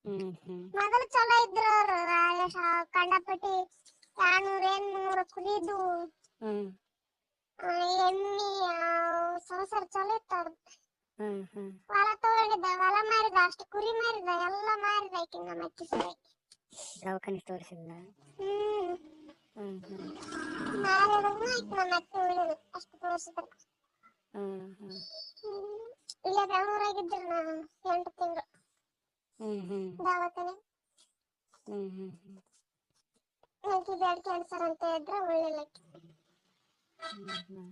ಹ್ಮ್ ಹ್ಮ್ ಮೊದಲು ಚಲೋ ಇದ್ರು ಅವ್ರು ರಾಜೇಶ ಕಂಡಪಟ್ಟಿ 200 ಕುರಿದು ಹ್ಮ್ ಎಮ್ಮಿ ಸಂಸಾರ ಚಲೋ ಇತ್ತು ಅವ್ರದ್ದು. ಹ್ಮ್ ಹ್ಮ್ ಹೊಲ ತಗೊಂಡಿದ್ದ, ಹೊಲ ಮಾರಿದ, ಅಷ್ಟು ಕುರಿ ಮಾರಿದ, ಎಲ್ಲ ಮಾರಿದ ಆಕಿ ನಮ್ಮ ಅತ್ತಿ ಸರಿ. ದವಾಖಾನೆ ತೋರಿಸಿಲ್ಲ. ಹ್ಮ್ ಹ್ಮ್ ಹ್ಮ್ ಮಾರಿದನು ಆಯ್ತು ನಮ್ಮ ಅತ್ತಿ ಉಳಿದು ಅಷ್ಟು ತೋರಿಸಿದ್ರು. ಹ್ಮ್ ಹ್ಮ್ ಇಲ್ಲೇ ಬೆಂಗಳೂರಾಗಿದ್ರು ನಾನು 8 ತಿಂಗಳು ಹ್ಮ್ ಹ್ಮ್ ದವಾಖಾನೆ. ಹ್ಮ್ ಹ್ಮ್ ಹ್ಮ್ ಆಕಿ ಬ್ಲಡ್ ಕ್ಯಾನ್ಸರ್ ಅಂತ ಇದ್ರೆ ಉಳಿಲಿಲ್ಲ ಆಕಿ. ಹ್ಮ್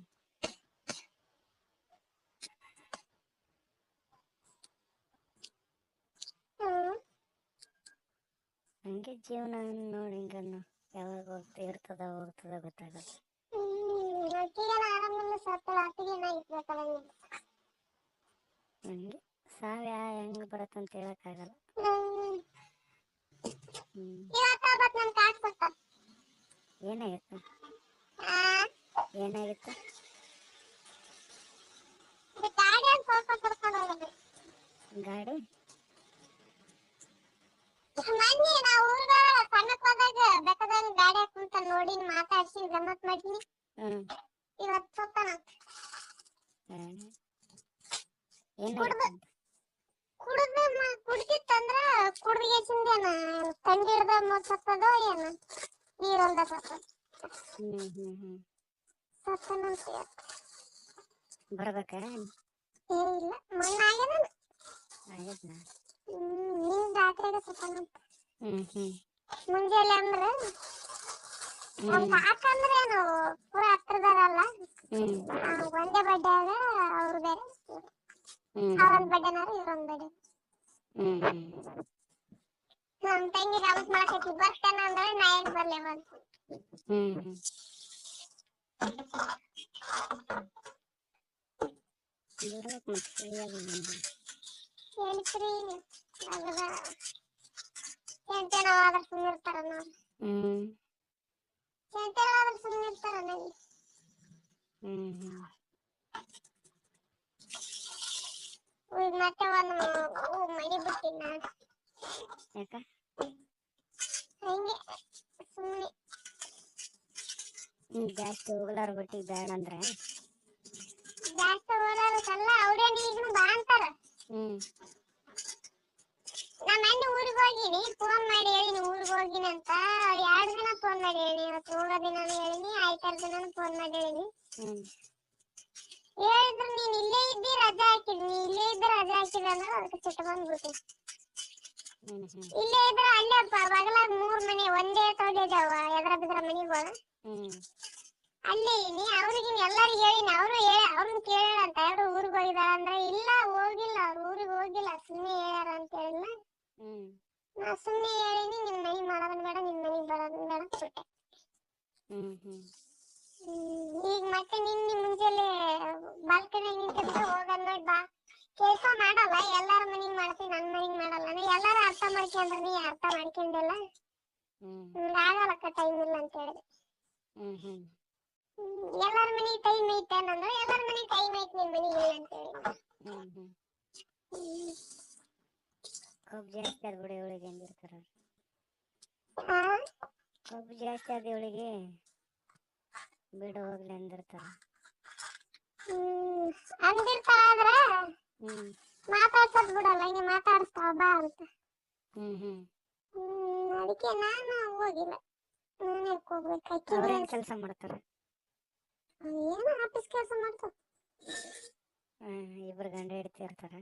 ಹ್ಮ್ ಹಂಗೆ ಜೀವನ ನೋಡಿ ಹಿಂಗನ್ನು ಯಾವಾಗ ಇರ್ತದ ಹೋಗ್ತದ ಗೊತ್ತಾಗಲ್ಲ. ಅಕ್ಕಿಗೇನ ಆರಾಮಿಲ್ಲ ಸತ್ತಳ, ಅಕ್ಕಿಗೇನ ಇರ್ಬೇಕಲ್ಲ ಹಂಗೆ ಸಾವ ಹೆಂಗ್ ಬರತ್ತಂತ ಹೇಳಕ್ಕಾಗಲ್ಲ. ಹ್ಮ್ ಏನಾಗಿತ್ತು ಏನಾಗಿತ್ತು? ಗಾಡಿ ಮೊನ್ನೆ ನಾವು ಊರಿಗೆ ಸಣ್ಣಕ್ ಹೋದಾಗ ಬೆಟ್ಟದಾಗ ಗಾಡಿ ಕುಂತ ನೋಡಿ ಮಾತಾಡ್ಸಿ ಗಮ್ಮತ್ ಮಾಡಿನಿ. ಇವತ್ತು ಸತ್ತಾನ. ಏನಾಗಿತ್ತಂತ? ಕುಡ್ದಿತ್ತಂದ್ರ ಕುಡ್ದಿಗೆಸಿಂದೇನ ತಂಗಿ ಹಿಡ್ದ ಸತ್ತದೋ ಏನ ನೀರೊಂದ ಸತ್ತದ. ಹ್ಮ್ ಹ್ಮ್ ಹ್ಮ್ ಸತ್ತನಂತ ಬರ್ಬೇಕಾ? ಏ ಇಲ್ಲ ಮೊನ್ನೆ ಆಗ್ಯದ. ಆಗ್ಯದ್ನ? ನಿನ್ ರಾತ್ರಿಯಾಗ ಸತ್ತನಂತ. ಹ್ಮ್ ಹ್ಮ್ ಮುಂಜಾನೆ ಅಂದ್ರ ನಮ್ ಕಾಕ ಅಂದ್ರೆ ಏನು ಪೂರ ಹತ್ರದಾರಲ್ಲ. ಒಂದೇ ಬಡ್ಡ್ಯಾಗ ಅವ್ರು ಬೇರೆ ಅವ್ರೊಂದ್ ಬಡ್ಡೆನಾರ ಇವ್ರೊಂದ್ ಬಡ್ಡೆ. ಹ್ಮ್ ಹ್ಮ್ ನಮ್ ತಂಗಿ ಗಮ್ಮತ್ ಮಾಡಕತ್ತಿ ಬರ್ತೇನ ಅಂದ್ರೆ ನಾ ಯಾಕ್ ಬರ್ಲಿ ಬಂತ. ಹ್ಮ್ ಹ್ಮ್ ಬರ್ಬೇಕು ಮತ್ತೆ ಸರಿಯಾಗಿ ಹೇಳ್ತ್ರಿ ಅದ್ರ ಎಂತೇನಾದ್ರೂ ಸುಮ್ಮನೆ ಇರ್ತಾರ ನೋಡಿ. ಎಂತೇನಾದ್ರೂ ಸುಮ್ಮನೆ ಇರ್ತಾರ ನನಗೆ. ಹ್ಮ್ ಹ್ಮ್ ಮತ್ತೆ ಒಂದು ಮನೆ ಬಿಟ್ಟಿನ ಯಾಕ? ಹಂಗೆ ಸುಮ್ಮನೆ. ಜಾಸ್ತಿ ಹೋಗ್ಲಾರ ಬಿಟ್ಟಿಗೆ ಬೇಡ ಅಂದ್ರೆ? ಜಾಸ್ತಿ ಹೋಗಲ್ಲ ಅವ್ರೇನು ಈಗನು ಬಾ ಅಂತಾರ. ನಾನು ಮೊನ್ನೆ ಊರಿಗೆ ಹೋಗಿನಿ, ಫೋನ್ ಮಾಡಿ ಹೇಳಿನಿ ಊರಿಗೆ ಹೋಗಿನಿ ಅಂತ. 2 ದಿನ ಫೋನ್ ಮಾಡಿ ಹೇಳಿನಿ, ಇವತ್ತು ಹೋಗೋ ದಿನಾನು ಹೇಳಿನಿ, ಆಯ್ತಾರ ದಿನಾನು ಫೋನ್ ಮಾಡಿ ಹೇಳಿನಿ. ಹೇಳಿದ್ರು ನೀನ್ ಇಲ್ಲೇ ಇದ್ದಿ ರಜಾ ಹಾಕಿದ್, ನೀ ಇಲ್ಲೇ ಇದ್ದ ರಜಾ ಹಾಕಿದ ಅಂದ್ರೆ ಅದಕ್ಕೆ ಸಿಟ್ಟು ಬಂದ್ಬಿಟ್ಟು. ಇಲ್ಲೇ ಇದ್ರೆ ಅಲ್ಲೇ ಬಗಲಾಗ 3 ಮನೆ ಒಂದೇ ತೋಟ ಇದಾವ, ಎದ್ರ ಬಿದ್ರ ಮನಿಗಳು. ಅಲ್ಲೇ ಇದೀನಿ, ಅವ್ರಿಗೆ ಎಲ್ಲರಿಗೂ ಹೇಳಿನಿ, ಅವ್ರನ್ನ ಕೇಳಾರಂತ ಯಾರು ಊರಿಗೆ ಹೋಗಿದಾರ ಅಂದ್ರೆ ಇಲ್ಲ ಹೋಗಿಲ್ಲ, ಅವ್ರು ಊರಿಗೆ ಹೋಗಿಲ್ಲ ಸುಮ್ಮನೆ ಹೇಳ್ಯಾರ ಅಂತ ಹೇಳಿದ್ನ. ನಾ ಸುಮ್ಮನೆ ಹೇಳಿನಿ, ನಿಮ್ ಮನೆಗ್ ಮಾಡೋದನ್ ಬೇಡ, ನಿಮ್ ಮನೆಗ್ ಬರೋದನ್ ಬೇಡ ಬಿಟ್ಟೆ. ಈಗ ಮತ್ತೆ ನಿನ್ನೆ ಮುಂಜಾನೆ ಬಾಲ್ಕನಿ ನಿಂತಿದ್ರೆ ಹೋಗದ್ ನೋಡಿ ಬಾ. ಕೆಲಸ ಮಾಡಲ್ಲ, ಎಲ್ಲಾರ ಮನೆಗ್ ಮಾಡ್ತೀನಿ, ನನ್ ಮನೆಗ್ ಮಾಡಲ್ಲ ಅಂದ್ರೆ ಎಲ್ಲಾರು ಅರ್ಥ ಮಾಡ್ಕೊಂಡ್ರೆ ನೀ ಅರ್ಥ ಮಾಡ್ಕೊಂಡಿಲ್ಲ, ಆಗಲ್ಲಕ್ಕ ಟೈಮ್ ಇಲ್ಲ ಅಂತ ಹೇಳಿದೆ. ಎಲ್ಲಾರ ಮನೆಗ್ ಟೈಮ್ ಐತೆ ಅಂದ್ರೆ ಎಲ್ಲಾರ ಮನೆಗ್ ಟೈಮ್ ಐತೆ, ನಿಮ್ ಮನೆಗ್ ಇಲ್ಲ ಅಂತ ಹೇಳಿದೆ. ಕೊಬ್ಬು ಜಾಸ್ತಿ ಆದ ಬಿಡಿ ಇವಳಿಗೆ ಹೆಂಗಿರ್ತಾರ. ಕೊಬ್ಬು ಜಾಸ್ತಿ ಆದ ಇವಳಿಗೆ ಬಿಡು ಹೋಗ್ಲಿ ಅಂದಿರ್ತಾರ. ಅಂದಿರ್ತಾರ ಮಾತಾಡ್ಸೋದ್ ಬಿಡಲ್ಲ, ಹಿಂಗೆ ಮಾತಾಡಿಸ್ತಾವ ಬಾ ಅಂತ. ಅದಕ್ಕೆ ನಾನು ಹೋಗಿಲ್ಲ. ನಾನೇ ಹೋಗ್ಬೇಕು. ಅವ್ರೇನ್ ಕೆಲಸ ಮಾಡ್ತಾರ? ಏನೋ ಆಫೀಸ್ ಕೆಲಸ ಮಾಡ್ತಾರ. ಇಬ್ರು ಗಂಡ ಹೆಂಡತಿ ಇರ್ತಾರ?